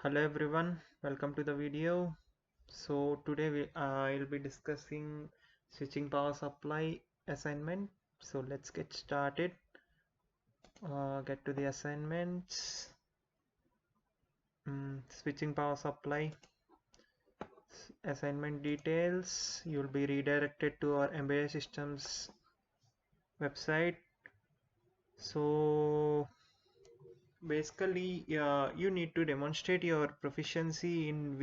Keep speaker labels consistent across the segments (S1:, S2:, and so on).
S1: Hello everyone, welcome to the video. So today I'll be discussing switching power supply assignment. So let's get started. Get to the assignments. Switching power supply assignment details. You'll be redirected to our embedded systems website. So basically, you need to demonstrate your proficiency in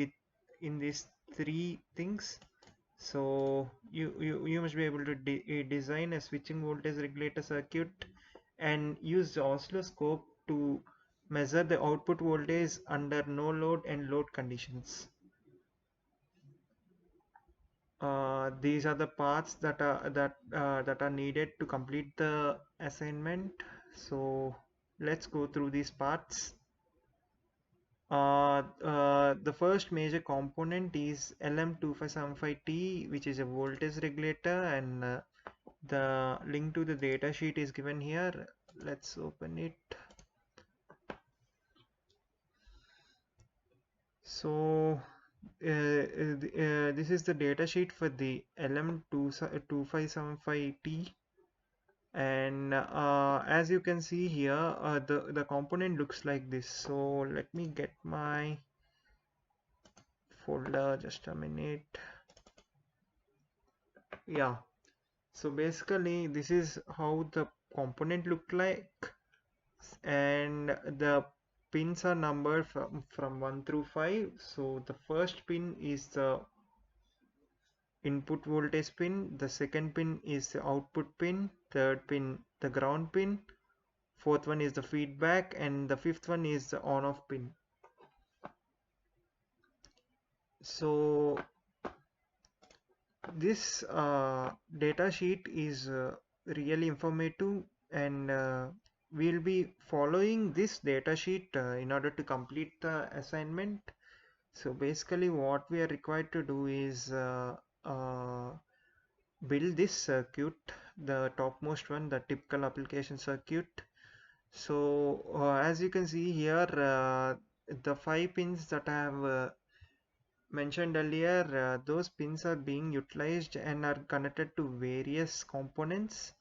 S1: these three things. So you must be able to design a switching voltage regulator circuit and use the oscilloscope to measure the output voltage under no load and load conditions. These are the parts that are needed to complete the assignment. So let's go through these parts. The first major component is LM2575T, which is a voltage regulator, and the link to the data sheet is given here. Let's open it. So this is the data sheet for the LM2575T, and as you can see here, the component looks like this. So let me get my folder, just a minute. Yeah, so basically this is how the component look like, and the pins are numbered from 1 through 5. So the first pin is the input voltage pin, the second pin is the output pin, third pin the ground pin, fourth one is the feedback, and the fifth one is the on off pin. So this data sheet is really informative, and we'll be following this data sheet in order to complete the assignment. So basically what we are required to do is uh, build this circuit, the topmost one, the typical application circuit. So as you can see here, the 5 pins that I have mentioned earlier, those pins are being utilized and are connected to various components.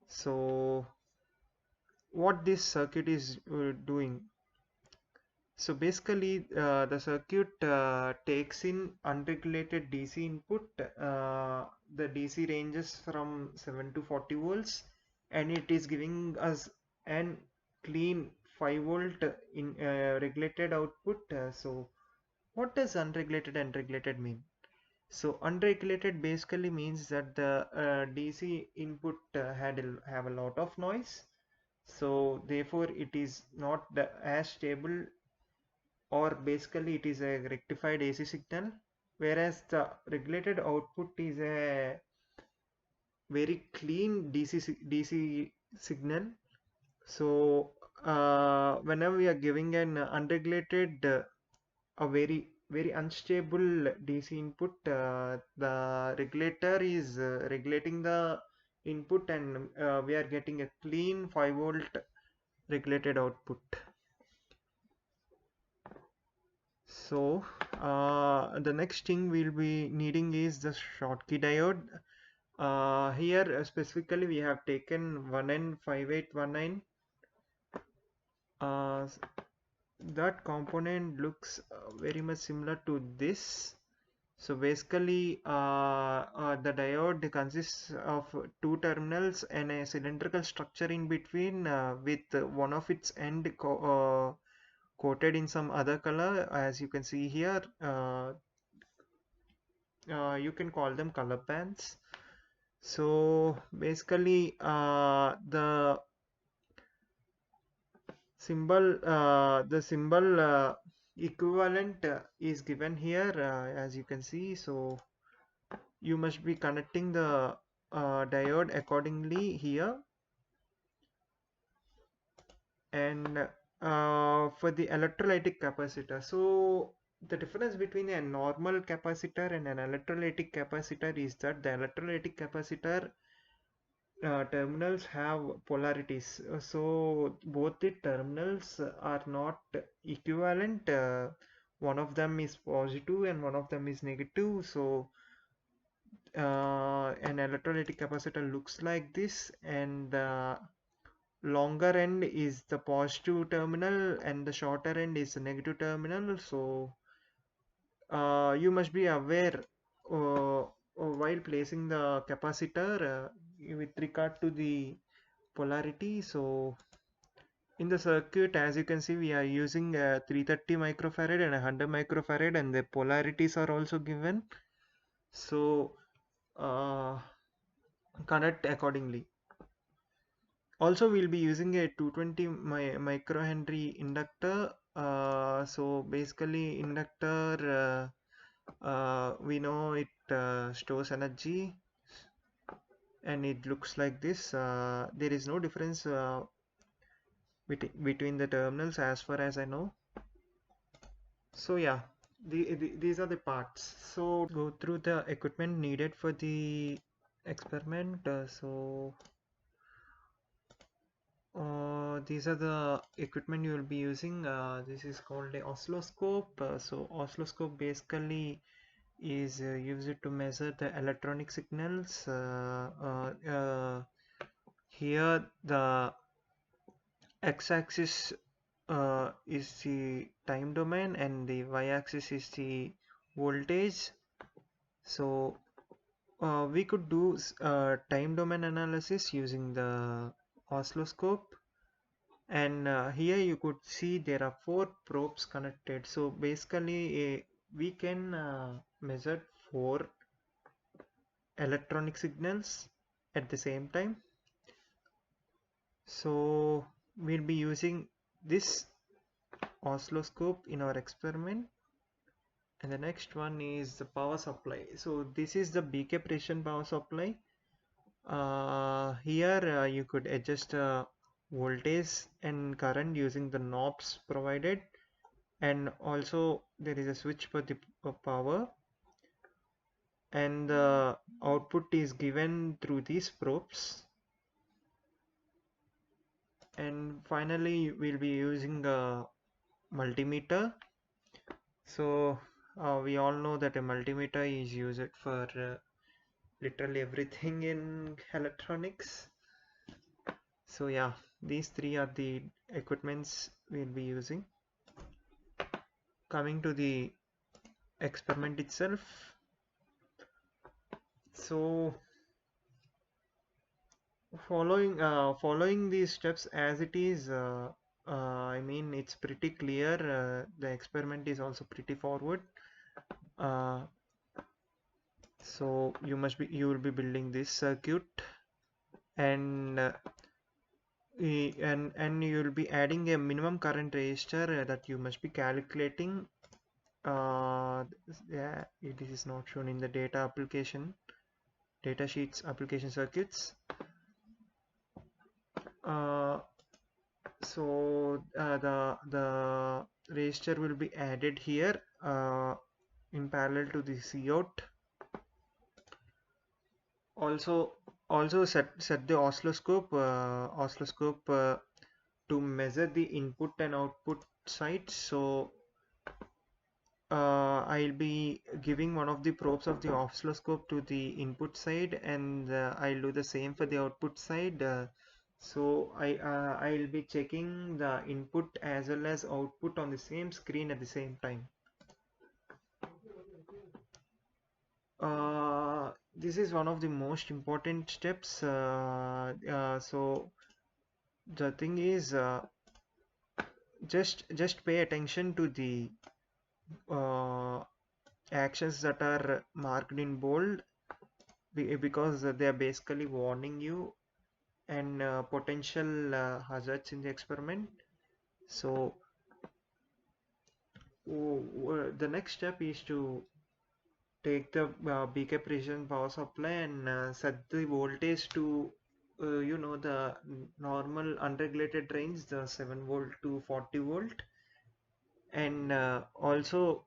S1: So what this circuit is doing, so basically the circuit takes in unregulated DC input. The DC ranges from 7 to 40 volts, and it is giving us an clean 5 volt in regulated output. So what does unregulated and regulated mean? So unregulated basically means that the DC input have a lot of noise, so therefore it is not as stable, or basically it is a rectified AC signal, whereas the regulated output is a very clean DC signal. So whenever we are giving an unregulated, a very unstable DC input, the regulator is regulating the input, and we are getting a clean 5 volt regulated output. So the next thing we'll be needing is the Schottky diode. Here specifically we have taken 1N5819. Uh, that component looks very much similar to this. So basically the diode consists of two terminals and a cylindrical structure in between, with one of its end coated in some other color, as you can see here. You can call them color bands. So basically the symbol equivalent is given here, as you can see. So you must be connecting the diode accordingly here. And for the electrolytic capacitor, so the difference between a normal capacitor and an electrolytic capacitor is that the electrolytic capacitor terminals have polarities. So both the terminals are not equivalent. One of them is positive and one of them is negative. So an electrolytic capacitor looks like this, and the longer end is the positive terminal and the shorter end is the negative terminal. So you must be aware while placing the capacitor with regard to the polarity. So in the circuit, as you can see, we are using 330 microfarad and 100 microfarad, and the polarities are also given. So uh, connect accordingly. Also, we'll be using a 220 microhenry inductor. So basically, inductor, we know it stores energy, and it looks like this. There is no difference between the terminals as far as I know. So yeah, these are the parts. So go through the equipment needed for the experiment. These are the equipment you will be using. This is called a oscilloscope. So oscilloscope basically is used to measure the electronic signals. Here the x-axis is the time domain and the y-axis is the voltage. So we could do time domain analysis using the oscilloscope, and here you could see there are 4 probes connected. So basically we can measure 4 electronic signals at the same time. So we'll be using this oscilloscope in our experiment. And the next one is the power supply. So this is the BK precision power supply. Here you could adjust voltage and current using the knobs provided, and also there is a switch for the power, and the output is given through these probes. And finally we'll be using a multimeter. So we all know that a multimeter is used for literally everything in electronics. So yeah, these 3 are the equipments we'll be using. Coming to the experiment itself. So following these steps as it is, I mean, it's pretty clear. The experiment is also pretty forward. So you will be building this circuit, and you will be adding a minimum current resistor that you must be calculating. Yeah, this is not shown in the data sheets application circuits. So the resistor will be added here in parallel to the Cout. Also set the oscilloscope to measure the input and output sides. So I'll be giving one of the probes of the oscilloscope to the input side, and I'll do the same for the output side. So I'll be checking the input as well as output on the same screen at the same time. This is one of the most important steps. So the thing is, just pay attention to the actions that are marked in bold, because they are basically warning you and potential hazards in the experiment. So the next step is to take the BK precision power supply and set the voltage to the normal unregulated range, the 7 volt to 40 volt, and also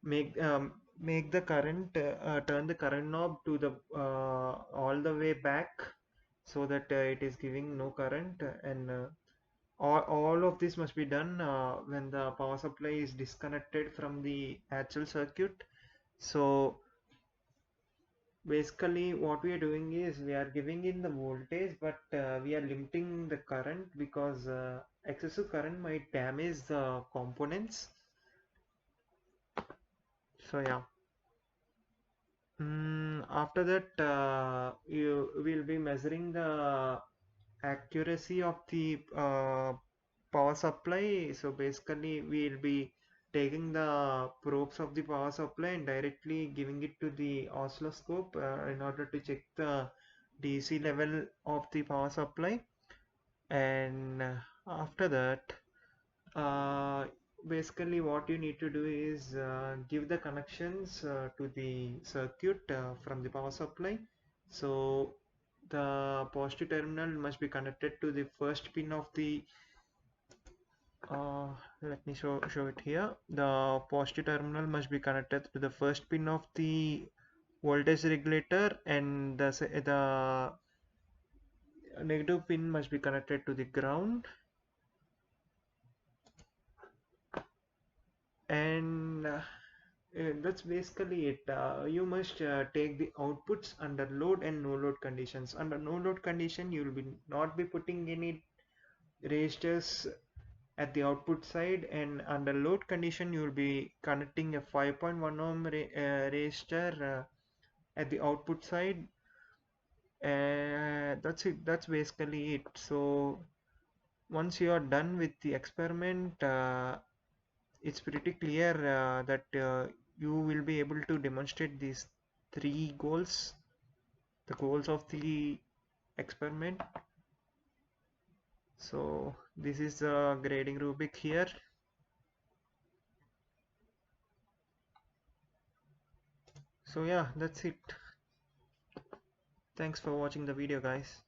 S1: make the current turn the current knob to the all the way back, so that it is giving no current, and all of this must be done when the power supply is disconnected from the actual circuit. So basically what we are doing is we are giving in the voltage, but we are limiting the current because excessive current might damage the components. So yeah. After that, you will be measuring the accuracy of the power supply. So basically, we'll be taking the probes of the power supply and directly giving it to the oscilloscope in order to check the DC level of the power supply. And after that, uh, basically what you need to do is give the connections to the circuit from the power supply. So the positive terminal must be connected to the first pin of the uh, let me show it here. The positive terminal must be connected to the first pin of the voltage regulator, and the negative pin must be connected to the ground. And that's basically it. You must take the outputs under load and no load conditions. Under no load condition, you will be not be putting any resistors at the output side, and under load condition, you will be connecting a 5.1 ohm resistor at the output side. That's it. That's basically it. So once you are done with the experiment, it's pretty clear that you will be able to demonstrate these three goals, the goals of the experiment. So this is the grading rubric here. So yeah, that's it. Thanks for watching the video, guys.